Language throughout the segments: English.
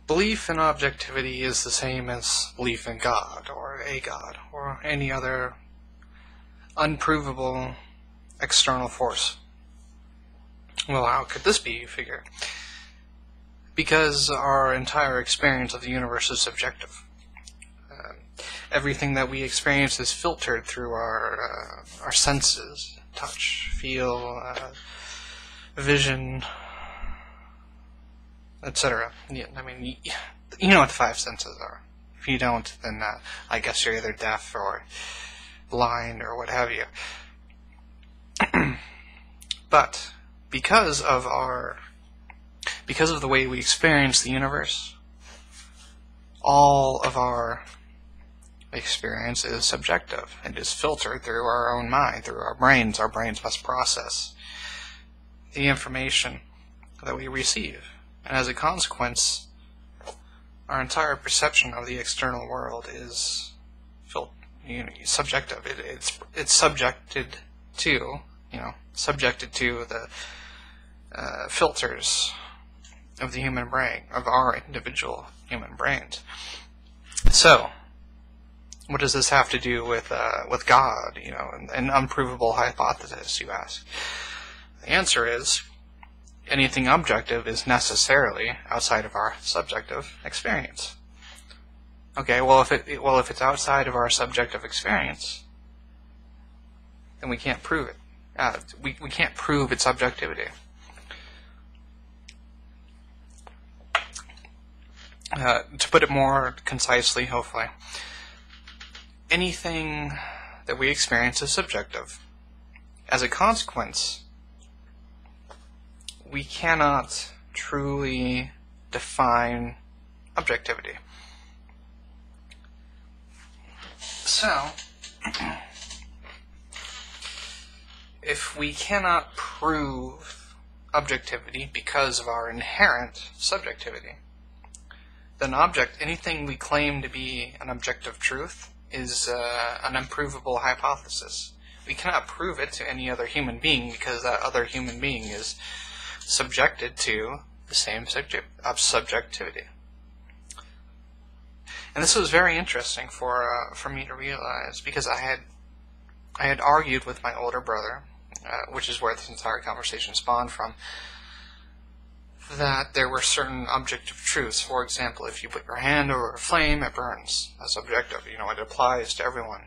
Belief in objectivity is the same as belief in God, or a God, or any other unprovable external force. Well, how could this be, you figure? Because our entire experience of the universe is subjective. Everything that we experience is filtered through our senses: touch, feel, vision, etc. Yeah, I mean, you know what the five senses are. If you don't, then I guess you're either deaf or blind or what have you. But because of the way we experience the universe, all of our experience is subjective. It is filtered through our own mind, through our brains. Our brains must process the information that we receive. And as a consequence, our entire perception of the external world is subjective. It's subjected to the filters of the human brain, of our individual human brains. So, what does this have to do with God? An unprovable hypothesis, you ask. The answer is, anything objective is necessarily outside of our subjective experience. Okay, well if it's outside of our subjective experience, then we can't prove it. We can't prove its objectivity. To put it more concisely, hopefully, anything that we experience is subjective. As a consequence, we cannot truly define objectivity. So, if we cannot prove objectivity because of our inherent subjectivity, then anything we claim to be an objective truth is an unprovable hypothesis. We cannot prove it to any other human being because that other human being is subjected to the same subjectivity. And this was very interesting for me to realize, because I had argued with my older brother, which is where this entire conversation spawned from, that there were certain objective truths. For example, if you put your hand over a flame, it burns. That's objective. It applies to everyone.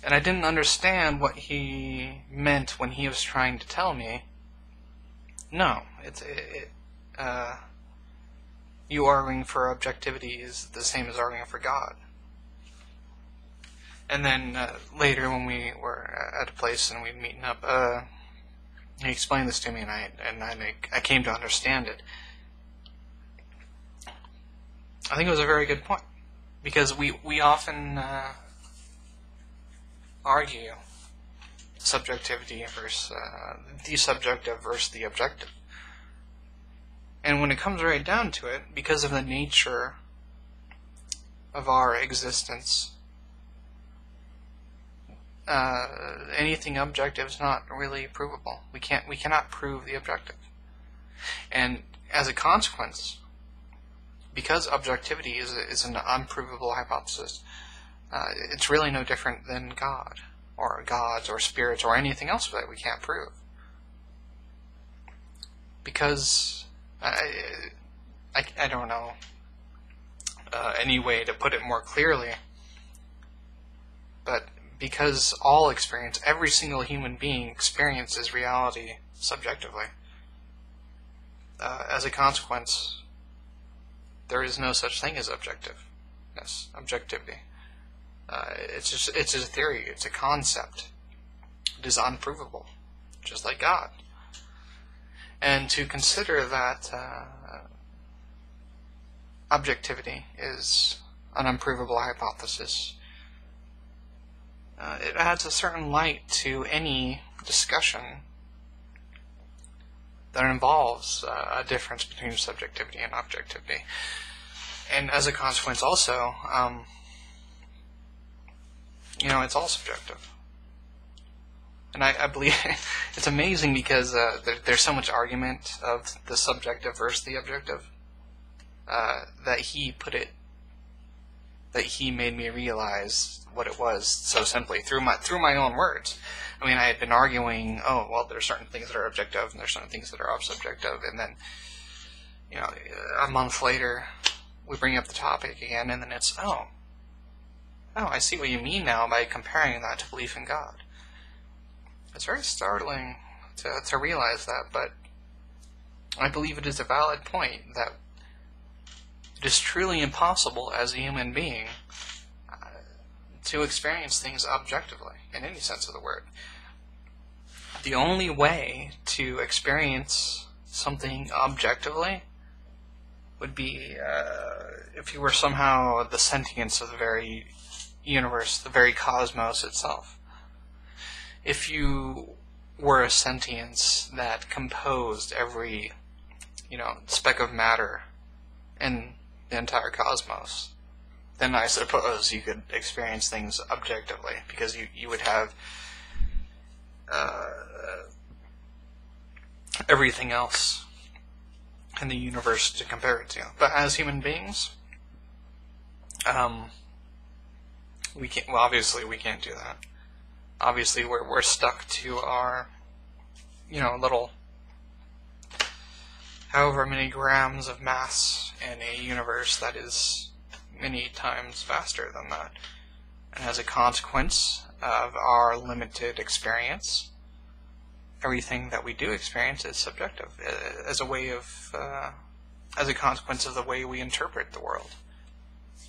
And I didn't understand what he meant when he was trying to tell me, no, you arguing for objectivity is the same as arguing for God. And then later when we were at a place and we were meeting up, he explained this to me, and I came to understand it. I think it was a very good point, because we often argue subjectivity versus the subjective versus the objective. And when it comes right down to it, because of the nature of our existence, anything objective is not really provable. We cannot prove the objective. And as a consequence, because objectivity is an unprovable hypothesis, it's really no different than God, or gods, or spirits, or anything else that we can't prove. Because I don't know any way to put it more clearly, but because all experience, every single human being experiences reality subjectively. As a consequence, there is no such thing as objectivity. It's a theory, it's a concept. It is unprovable, just like God. And to consider that objectivity is an unprovable hypothesis, it adds a certain light to any discussion that involves a difference between subjectivity and objectivity. And as a consequence also, it's all subjective. And I believe it's amazing because there's so much argument of the subjective versus the objective. that he put it, that he made me realize what it was so simply through my own words. I mean, I had been arguing, oh, well, there's certain things that are objective and there's certain things that are subjective, and then, you know, a month later, we bring up the topic again, and then it's, oh, I see what you mean now by comparing that to belief in God. It's very startling to realize that, but I believe it is a valid point that it is truly impossible as a human being to experience things objectively, in any sense of the word. The only way to experience something objectively would be if you were somehow the sentience of the very universe, the very cosmos itself. If you were a sentience that composed every, speck of matter in the entire cosmos, then I suppose you could experience things objectively, because you would have everything else in the universe to compare it to. But as human beings, we can't. Well, obviously we can't do that. Obviously, we're stuck to our, little, however many grams of mass in a universe that is many times vaster than that. And as a consequence of our limited experience, everything that we do experience is subjective, as a way of, as a consequence of the way we interpret the world.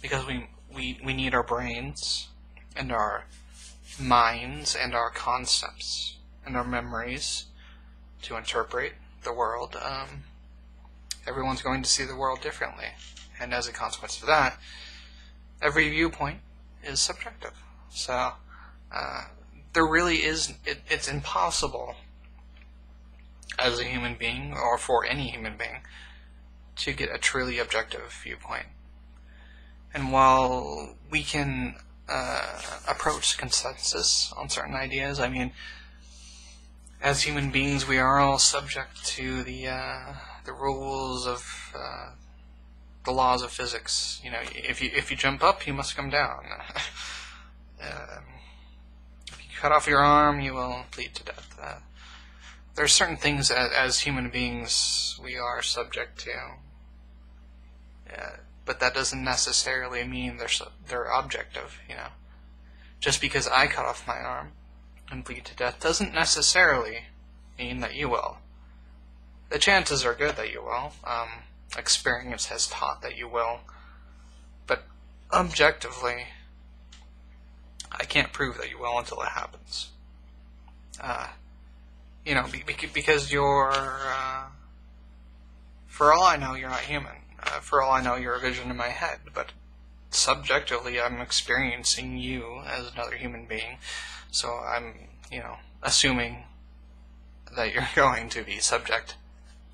Because we need our brains and our minds and our concepts and our memories to interpret the world. Everyone's going to see the world differently, and as a consequence of that, every viewpoint is subjective. So there really is, it's impossible as a human being, or for any human being, to get a truly objective viewpoint. And while we can approach consensus on certain ideas, I mean, as human beings, we are all subject to the rules of the laws of physics. If you jump up, you must come down. If you cut off your arm, you will bleed to death. There are certain things that, as human beings, we are subject to. But that doesn't necessarily mean they're objective. Just because I cut off my arm and bleed to death doesn't necessarily mean that you will. The chances are good that you will. Experience has taught that you will. But objectively, I can't prove that you will until it happens. Because you're, for all I know, you're not human. For all I know, you're a vision in my head, but subjectively, I'm experiencing you as another human being, so I'm, assuming that you're going to be subject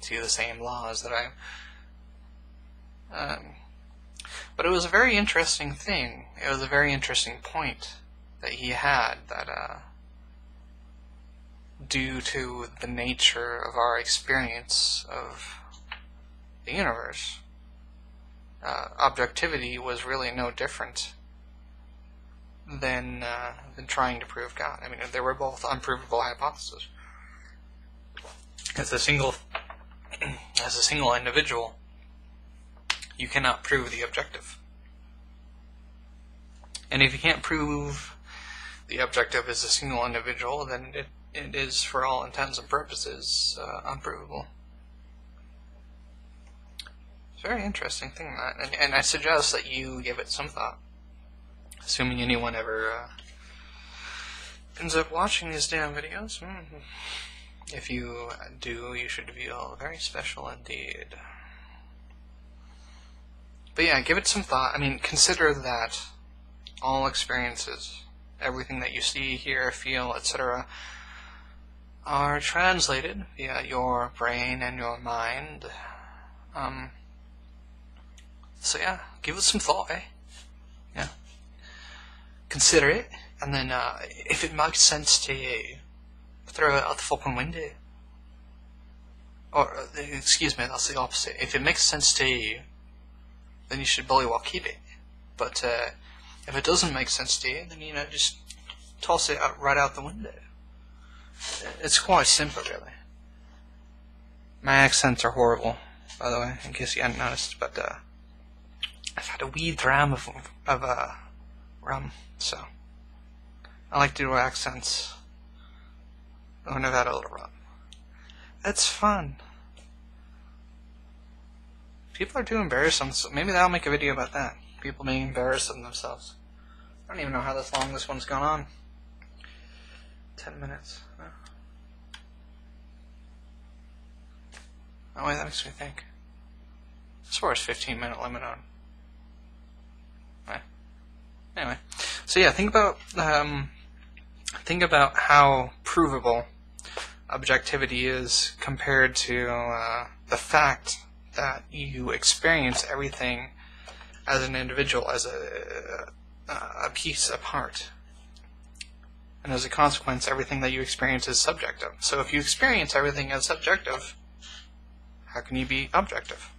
to the same laws that I am. But it was a very interesting thing. It was a very interesting point that he had, that due to the nature of our experience of the universe, objectivity was really no different than trying to prove God. I mean, they were both unprovable hypotheses. As a single individual, you cannot prove the objective. And if you can't prove the objective as a single individual, then it is, for all intents and purposes, unprovable. Very interesting thing, that, and I suggest that you give it some thought, assuming anyone ever ends up watching these damn videos. If you do, you should feel very special indeed. But yeah, give it some thought. I mean, consider that all experiences, everything that you see, hear, feel, etc., are translated via your brain and your mind. So yeah, give it some thought, Yeah. Consider it, and then if it makes sense to you, throw it out the fucking window. Or, excuse me, that's the opposite. If it makes sense to you, then you should bully well keep it. But if it doesn't make sense to you, then just toss it right out the window. It's quite simple, really. My accents are horrible, by the way, in case you hadn't noticed. But I've had a wee dram of rum, so I like to do accents when I've had a little rum. It's fun. People are too embarrassed, so maybe that'll make a video about that. People being embarrassed of themselves. I don't even know how long this one's gone on. 10 minutes. Oh wait, that makes me think. As far as 15-minute limit on. Anyway, so yeah, think about how provable objectivity is compared to the fact that you experience everything as an individual, as a piece apart. And as a consequence, everything that you experience is subjective. So if you experience everything as subjective, how can you be objective?